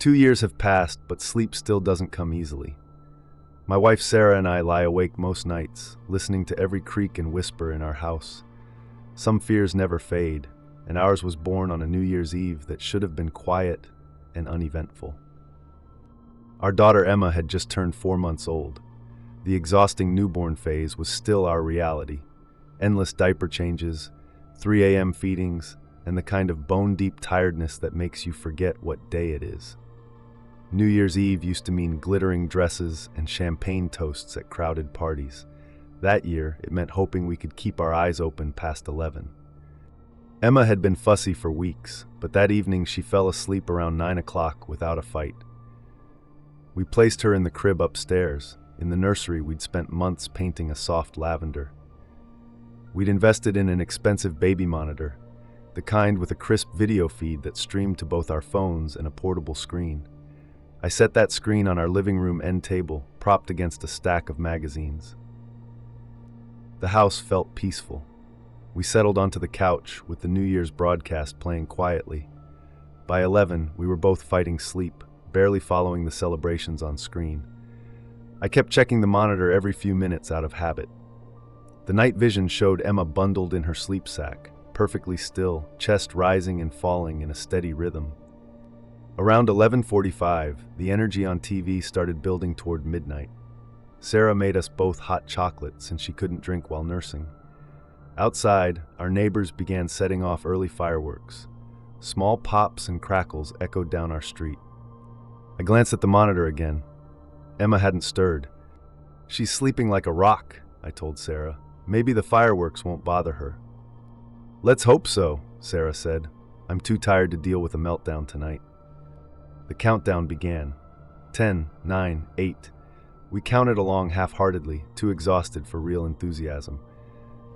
2 years have passed, but sleep still doesn't come easily. My wife Sarah and I lie awake most nights, listening to every creak and whisper in our house. Some fears never fade, and ours was born on a New Year's Eve that should have been quiet and uneventful. Our daughter Emma had just turned 4 months old. The exhausting newborn phase was still our reality. Endless diaper changes, 3 a.m. feedings, and the kind of bone-deep tiredness that makes you forget what day it is. New Year's Eve used to mean glittering dresses and champagne toasts at crowded parties. That year, it meant hoping we could keep our eyes open past 11. Emma had been fussy for weeks, but that evening she fell asleep around 9 o'clock without a fight. We placed her in the crib upstairs. In the nursery, we'd spent months painting a soft lavender. We'd invested in an expensive baby monitor, the kind with a crisp video feed that streamed to both our phones and a portable screen. I set that screen on our living room end table, propped against a stack of magazines. The house felt peaceful. We settled onto the couch with the New Year's broadcast playing quietly. By 11, we were both fighting sleep, barely following the celebrations on screen. I kept checking the monitor every few minutes out of habit. The night vision showed Emma bundled in her sleep sack, perfectly still, chest rising and falling in a steady rhythm. Around 11:45, the energy on TV started building toward midnight. Sarah made us both hot chocolate since she couldn't drink while nursing. Outside, our neighbors began setting off early fireworks. Small pops and crackles echoed down our street. I glanced at the monitor again. Emma hadn't stirred. "She's sleeping like a rock," I told Sarah. "Maybe the fireworks won't bother her." "Let's hope so," Sarah said. "I'm too tired to deal with a meltdown tonight." The countdown began. 10, 9, 8. We counted along half-heartedly, too exhausted for real enthusiasm.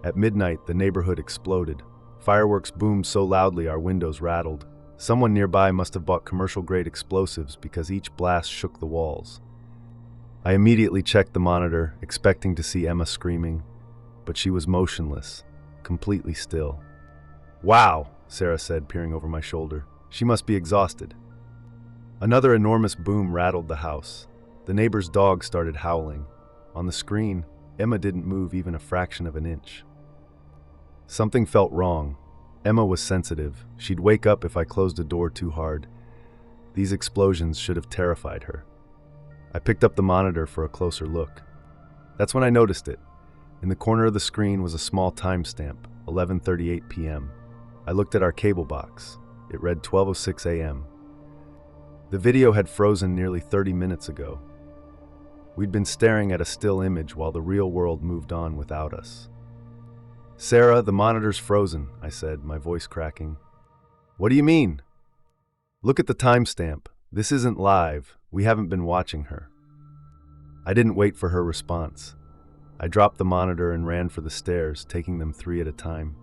At midnight, the neighborhood exploded. Fireworks boomed so loudly our windows rattled. Someone nearby must have bought commercial-grade explosives because each blast shook the walls. I immediately checked the monitor, expecting to see Emma screaming, but she was motionless, completely still. "Wow," Sarah said, peering over my shoulder. "She must be exhausted." Another enormous boom rattled the house. The neighbor's dog started howling. On the screen, Emma didn't move even a fraction of an inch. Something felt wrong. Emma was sensitive. She'd wake up if I closed a door too hard. These explosions should have terrified her. I picked up the monitor for a closer look. That's when I noticed it. In the corner of the screen was a small timestamp, 11:38 p.m. I looked at our cable box. It read 12:06 a.m. The video had frozen nearly 30 minutes ago. We'd been staring at a still image while the real world moved on without us. "Sarah, the monitor's frozen," I said, my voice cracking. "What do you mean?" "Look at the timestamp. This isn't live. We haven't been watching her." I didn't wait for her response. I dropped the monitor and ran for the stairs, taking them 3 at a time.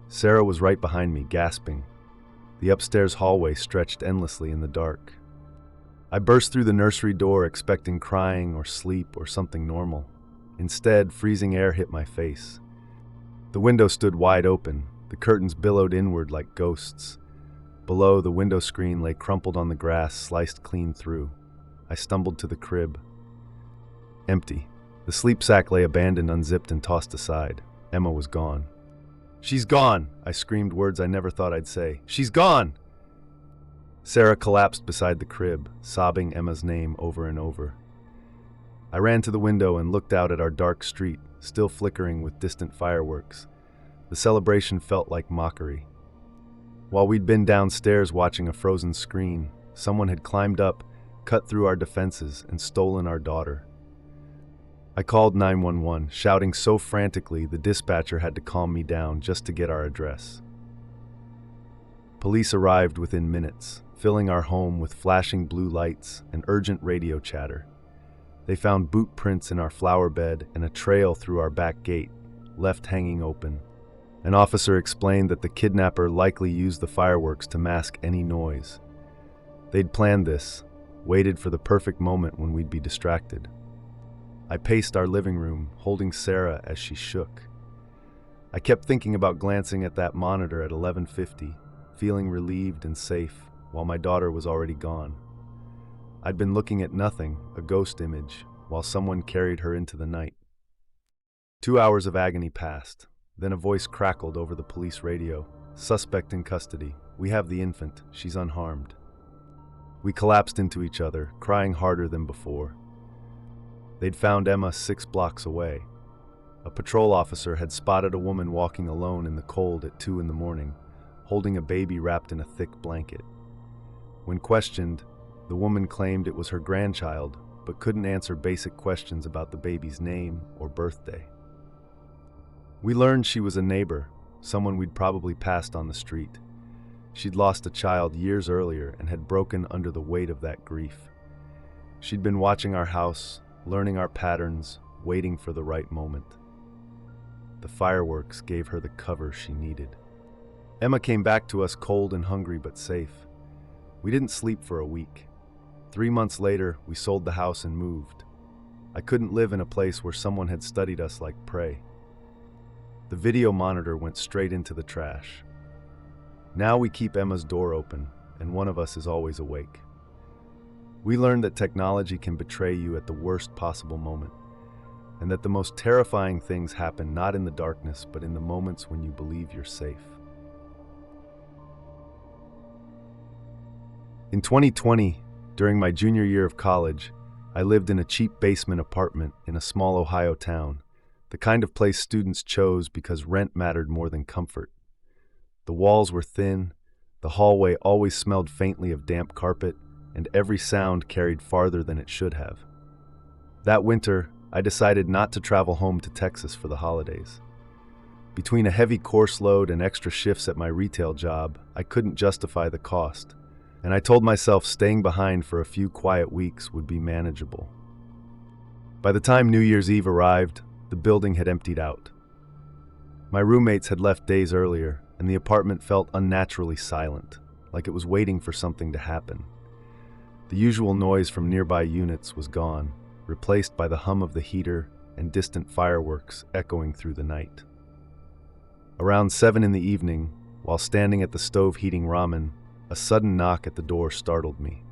Sarah was right behind me, gasping. The upstairs hallway stretched endlessly in the dark. I burst through the nursery door expecting crying or sleep or something normal. Instead, freezing air hit my face. The window stood wide open. The curtains billowed inward like ghosts. Below, the window screen lay crumpled on the grass, sliced clean through. I stumbled to the crib. Empty. The sleep sack lay abandoned, unzipped, and tossed aside. Emma was gone. "She's gone!" I screamed words I never thought I'd say. "She's gone!" Sarah collapsed beside the crib, sobbing Emma's name over and over. I ran to the window and looked out at our dark street, still flickering with distant fireworks. The celebration felt like mockery. While we'd been downstairs watching a frozen screen, someone had climbed up, cut through our defenses, and stolen our daughter. I called 911, shouting so frantically the dispatcher had to calm me down just to get our address. Police arrived within minutes, filling our home with flashing blue lights and urgent radio chatter. They found boot prints in our flower bed and a trail through our back gate, left hanging open. An officer explained that the kidnapper likely used the fireworks to mask any noise. They'd planned this, waited for the perfect moment when we'd be distracted. I paced our living room, holding Sarah as she shook. I kept thinking about glancing at that monitor at 11:50, feeling relieved and safe, while my daughter was already gone. I'd been looking at nothing, a ghost image, while someone carried her into the night. 2 hours of agony passed. Then a voice crackled over the police radio. "Suspect in custody. We have the infant. She's unharmed." We collapsed into each other, crying harder than before. They'd found Emma 6 blocks away. A patrol officer had spotted a woman walking alone in the cold at 2 in the morning, holding a baby wrapped in a thick blanket. When questioned, the woman claimed it was her grandchild, but couldn't answer basic questions about the baby's name or birthday. We learned she was a neighbor, someone we'd probably passed on the street. She'd lost a child years earlier and had broken under the weight of that grief. She'd been watching our house, learning our patterns, waiting for the right moment. The fireworks gave her the cover she needed. Emma came back to us cold and hungry but safe. We didn't sleep for a week. 3 months later, we sold the house and moved. I couldn't live in a place where someone had studied us like prey. The video monitor went straight into the trash. Now we keep Emma's door open, and one of us is always awake. We learned that technology can betray you at the worst possible moment, and that the most terrifying things happen not in the darkness, but in the moments when you believe you're safe. In 2020, during my junior year of college, I lived in a cheap basement apartment in a small Ohio town, the kind of place students chose because rent mattered more than comfort. The walls were thin, the hallway always smelled faintly of damp carpet, and every sound carried farther than it should have. That winter, I decided not to travel home to Texas for the holidays. Between a heavy course load and extra shifts at my retail job, I couldn't justify the cost, and I told myself staying behind for a few quiet weeks would be manageable. By the time New Year's Eve arrived, the building had emptied out. My roommates had left days earlier, and the apartment felt unnaturally silent, like it was waiting for something to happen. The usual noise from nearby units was gone, replaced by the hum of the heater and distant fireworks echoing through the night. Around 7 in the evening, while standing at the stove heating ramen, a sudden knock at the door startled me.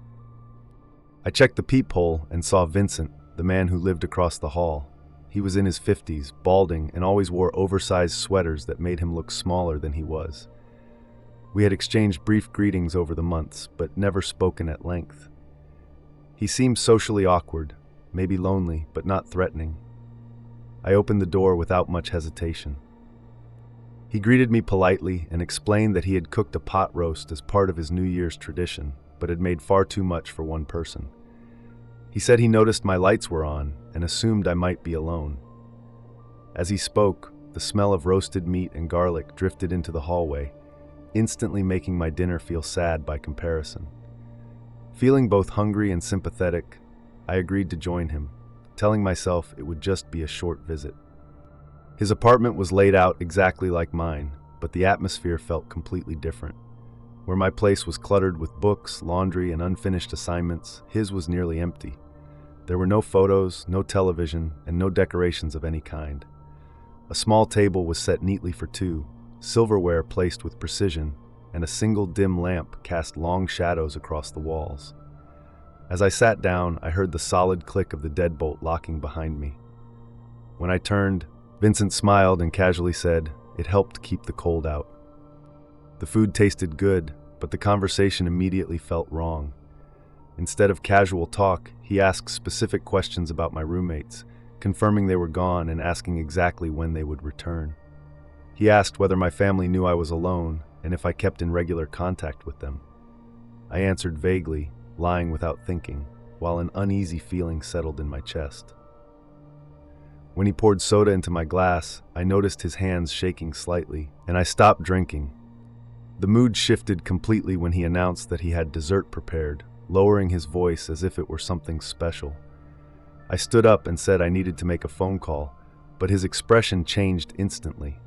I checked the peephole and saw Vincent, the man who lived across the hall. He was in his 50s, balding, and always wore oversized sweaters that made him look smaller than he was. We had exchanged brief greetings over the months, but never spoken at length. He seemed socially awkward, maybe lonely, but not threatening. I opened the door without much hesitation. He greeted me politely and explained that he had cooked a pot roast as part of his New Year's tradition, but had made far too much for one person. He said he noticed my lights were on and assumed I might be alone. As he spoke, the smell of roasted meat and garlic drifted into the hallway, instantly making my dinner feel sad by comparison. Feeling both hungry and sympathetic, I agreed to join him, telling myself it would just be a short visit. His apartment was laid out exactly like mine, but the atmosphere felt completely different. Where my place was cluttered with books, laundry, and unfinished assignments, his was nearly empty. There were no photos, no television, and no decorations of any kind. A small table was set neatly for 2, silverware placed with precision, and a single dim lamp cast long shadows across the walls. As I sat down, I heard the solid click of the deadbolt locking behind me. When I turned, Vincent smiled and casually said, "It helped keep the cold out." The food tasted good, but the conversation immediately felt wrong. Instead of casual talk, he asked specific questions about my roommates, confirming they were gone and asking exactly when they would return. He asked whether my family knew I was alone and if I kept in regular contact with them. I answered vaguely, lying without thinking, while an uneasy feeling settled in my chest. When he poured soda into my glass, I noticed his hands shaking slightly, and I stopped drinking. The mood shifted completely when he announced that he had dessert prepared, lowering his voice as if it were something special. I stood up and said I needed to make a phone call, but his expression changed instantly.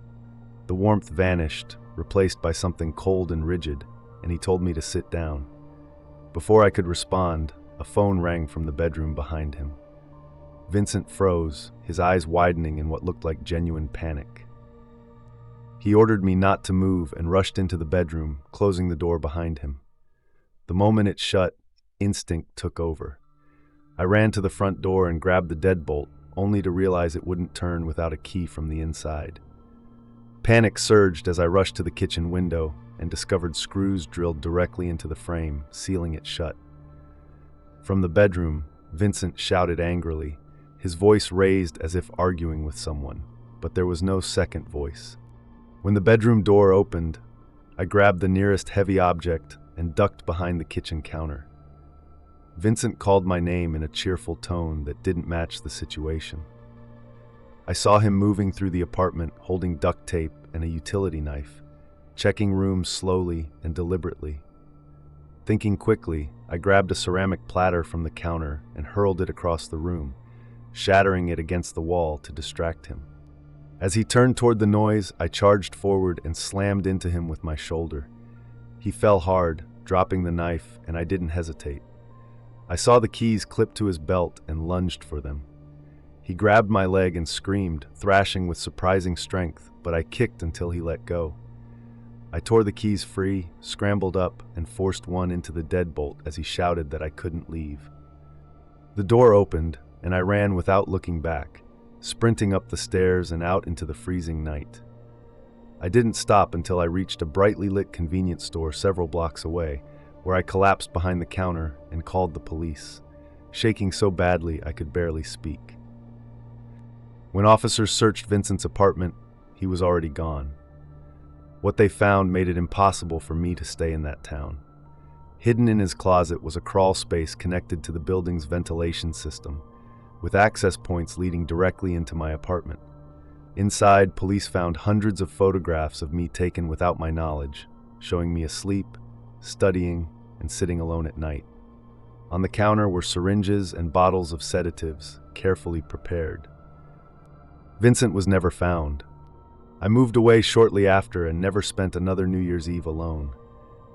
The warmth vanished, replaced by something cold and rigid, and he told me to sit down. Before I could respond, a phone rang from the bedroom behind him. Vincent froze, his eyes widening in what looked like genuine panic. He ordered me not to move and rushed into the bedroom, closing the door behind him. The moment it shut, instinct took over. I ran to the front door and grabbed the deadbolt, only to realize it wouldn't turn without a key from the inside. Panic surged as I rushed to the kitchen window and discovered screws drilled directly into the frame, sealing it shut. From the bedroom, Vincent shouted angrily, his voice raised as if arguing with someone, but there was no second voice. When the bedroom door opened, I grabbed the nearest heavy object and ducked behind the kitchen counter. Vincent called my name in a cheerful tone that didn't match the situation. I saw him moving through the apartment holding duct tape and a utility knife, checking rooms slowly and deliberately. Thinking quickly, I grabbed a ceramic platter from the counter and hurled it across the room, shattering it against the wall to distract him. As he turned toward the noise, I charged forward and slammed into him with my shoulder. He fell hard, dropping the knife, and I didn't hesitate. I saw the keys clipped to his belt and lunged for them. He grabbed my leg and screamed, thrashing with surprising strength, but I kicked until he let go. I tore the keys free, scrambled up, and forced one into the deadbolt as he shouted that I couldn't leave. The door opened, and I ran without looking back, sprinting up the stairs and out into the freezing night. I didn't stop until I reached a brightly lit convenience store several blocks away, where I collapsed behind the counter and called the police, shaking so badly I could barely speak. When officers searched Vincent's apartment, he was already gone. What they found made it impossible for me to stay in that town. Hidden in his closet was a crawl space connected to the building's ventilation system, with access points leading directly into my apartment. Inside, police found hundreds of photographs of me taken without my knowledge, showing me asleep, studying, and sitting alone at night. On the counter were syringes and bottles of sedatives, carefully prepared. Vincent was never found. I moved away shortly after and never spent another New Year's Eve alone.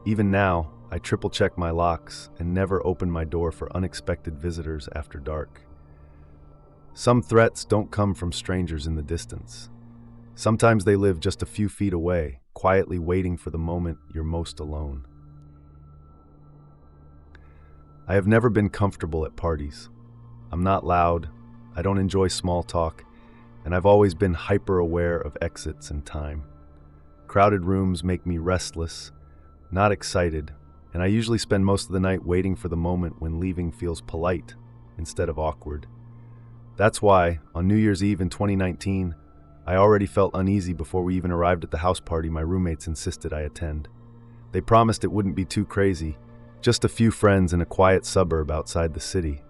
Even now, I triple-check my locks and never open my door for unexpected visitors after dark. Some threats don't come from strangers in the distance. Sometimes they live just a few feet away, quietly waiting for the moment you're most alone. I have never been comfortable at parties. I'm not loud, I don't enjoy small talk, and I've always been hyper-aware of exits and time. Crowded rooms make me restless, not excited, and I usually spend most of the night waiting for the moment when leaving feels polite instead of awkward. That's why, on New Year's Eve in 2019, I already felt uneasy before we even arrived at the house party my roommates insisted I attend. They promised it wouldn't be too crazy, just a few friends in a quiet suburb outside the city,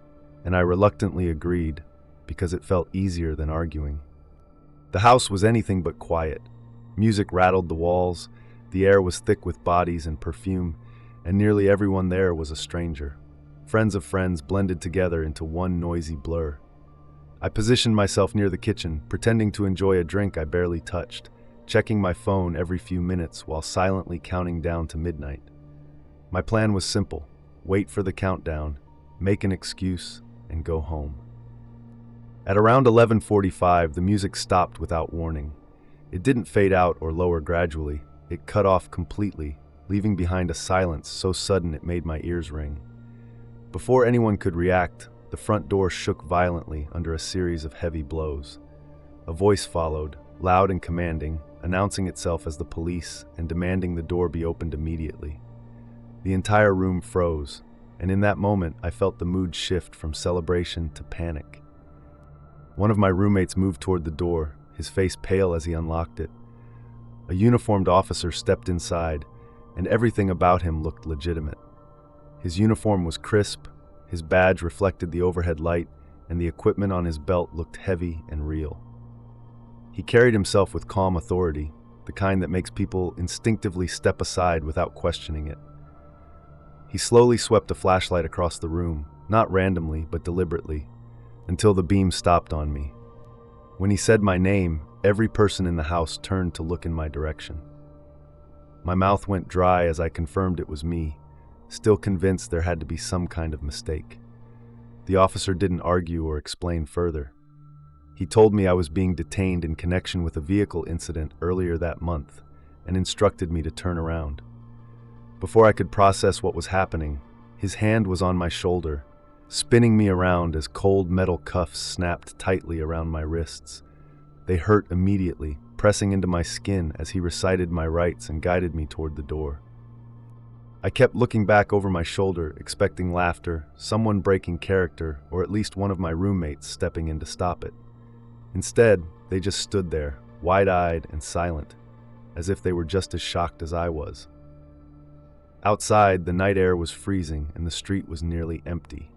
and I reluctantly agreed because it felt easier than arguing. The house was anything but quiet. Music rattled the walls, the air was thick with bodies and perfume, and nearly everyone there was a stranger. Friends of friends blended together into one noisy blur. I positioned myself near the kitchen, pretending to enjoy a drink I barely touched, checking my phone every few minutes while silently counting down to midnight. My plan was simple: wait for the countdown, make an excuse, and go home. At around 11:45, the music stopped without warning. It didn't fade out or lower gradually. It cut off completely, leaving behind a silence so sudden it made my ears ring. Before anyone could react, the front door shook violently under a series of heavy blows. A voice followed, loud and commanding, announcing itself as the police and demanding the door be opened immediately. The entire room froze, and in that moment I felt the mood shift from celebration to panic. One of my roommates moved toward the door, his face pale as he unlocked it. A uniformed officer stepped inside, and everything about him looked legitimate. His uniform was crisp, his badge reflected the overhead light, and the equipment on his belt looked heavy and real. He carried himself with calm authority, the kind that makes people instinctively step aside without questioning it. He slowly swept a flashlight across the room, not randomly but deliberately, until the beam stopped on me. When he said my name, every person in the house turned to look in my direction. My mouth went dry as I confirmed it was me, still convinced there had to be some kind of mistake. The officer didn't argue or explain further. He told me I was being detained in connection with a vehicle incident earlier that month and instructed me to turn around. Before I could process what was happening, his hand was on my shoulder, spinning me around as cold metal cuffs snapped tightly around my wrists. They hurt immediately, pressing into my skin as he recited my rights and guided me toward the door. I kept looking back over my shoulder, expecting laughter, someone breaking character, or at least one of my roommates stepping in to stop it. Instead, they just stood there, wide-eyed and silent, as if they were just as shocked as I was. Outside, the night air was freezing and the street was nearly empty.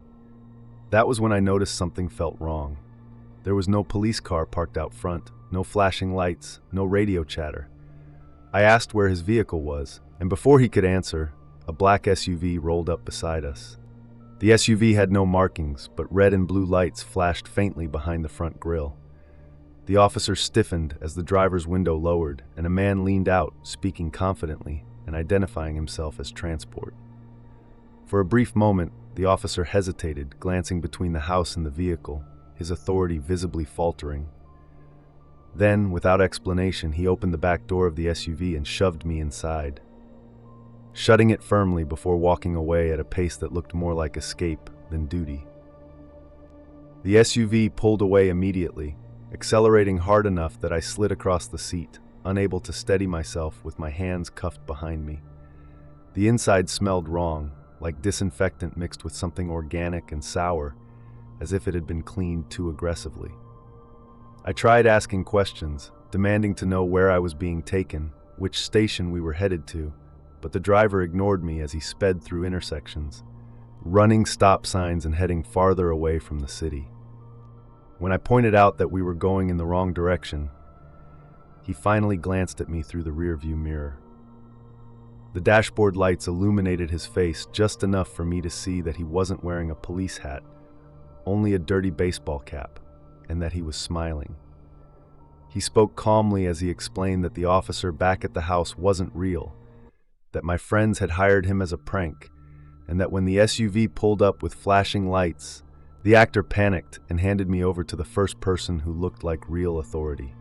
That was when I noticed something felt wrong. There was no police car parked out front, no flashing lights, no radio chatter. I asked where his vehicle was, and before he could answer, a black SUV rolled up beside us. The SUV had no markings, but red and blue lights flashed faintly behind the front grille. The officer stiffened as the driver's window lowered, and a man leaned out, speaking confidently and identifying himself as transport. For a brief moment, the officer hesitated, glancing between the house and the vehicle, his authority visibly faltering. Then, without explanation, he opened the back door of the SUV and shoved me inside, shutting it firmly before walking away at a pace that looked more like escape than duty. The SUV pulled away immediately, accelerating hard enough that I slid across the seat, unable to steady myself with my hands cuffed behind me. The inside smelled wrong, like disinfectant mixed with something organic and sour, as if it had been cleaned too aggressively. I tried asking questions, demanding to know where I was being taken, which station we were headed to, but the driver ignored me as he sped through intersections, running stop signs and heading farther away from the city. When I pointed out that we were going in the wrong direction, he finally glanced at me through the rearview mirror. The dashboard lights illuminated his face just enough for me to see that he wasn't wearing a police hat, only a dirty baseball cap, and that he was smiling. He spoke calmly as he explained that the officer back at the house wasn't real, that my friends had hired him as a prank, and that when the SUV pulled up with flashing lights, the actor panicked and handed me over to the first person who looked like real authority.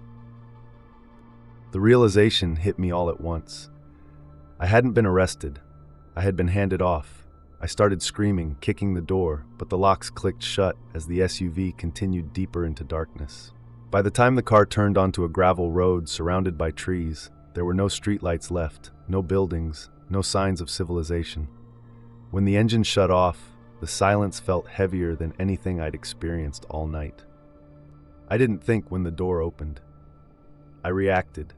The realization hit me all at once. I hadn't been arrested. I had been handed off. I started screaming, kicking the door, but the locks clicked shut as the SUV continued deeper into darkness. By the time the car turned onto a gravel road surrounded by trees, there were no streetlights left, no buildings, no signs of civilization. When the engine shut off, the silence felt heavier than anything I'd experienced all night. I didn't think when the door opened. I reacted.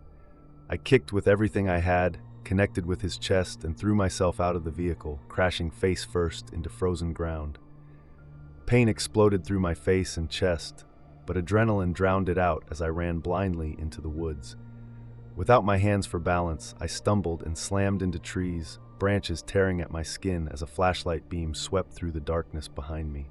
I kicked with everything I had, connected with his chest, and threw myself out of the vehicle, crashing face first into frozen ground. Pain exploded through my face and chest, but adrenaline drowned it out as I ran blindly into the woods. Without my hands for balance, I stumbled and slammed into trees, branches tearing at my skin as a flashlight beam swept through the darkness behind me.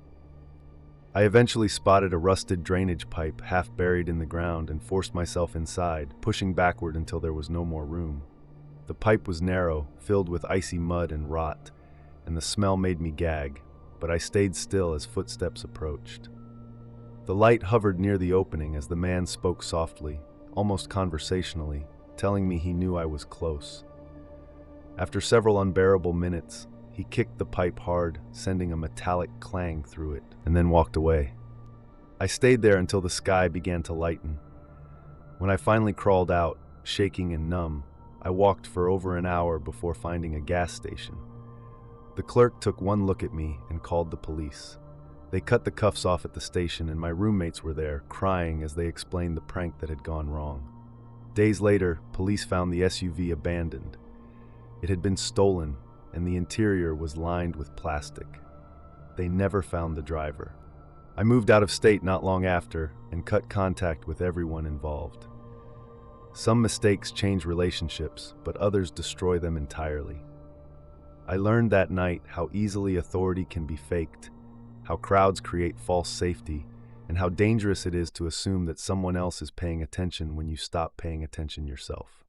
I eventually spotted a rusted drainage pipe half buried in the ground and forced myself inside, pushing backward until there was no more room. The pipe was narrow, filled with icy mud and rot, and the smell made me gag, but I stayed still as footsteps approached. The light hovered near the opening as the man spoke softly, almost conversationally, telling me he knew I was close. After several unbearable minutes, he kicked the pipe hard, sending a metallic clang through it, and then walked away. I stayed there until the sky began to lighten. When I finally crawled out, shaking and numb, I walked for over an hour before finding a gas station. The clerk took one look at me and called the police. They cut the cuffs off at the station, and my roommates were there, crying as they explained the prank that had gone wrong. Days later, police found the SUV abandoned. It had been stolen, and the interior was lined with plastic. They never found the driver. I moved out of state not long after and cut contact with everyone involved. Some mistakes change relationships, but others destroy them entirely. I learned that night how easily authority can be faked, how crowds create false safety, and how dangerous it is to assume that someone else is paying attention when you stop paying attention yourself.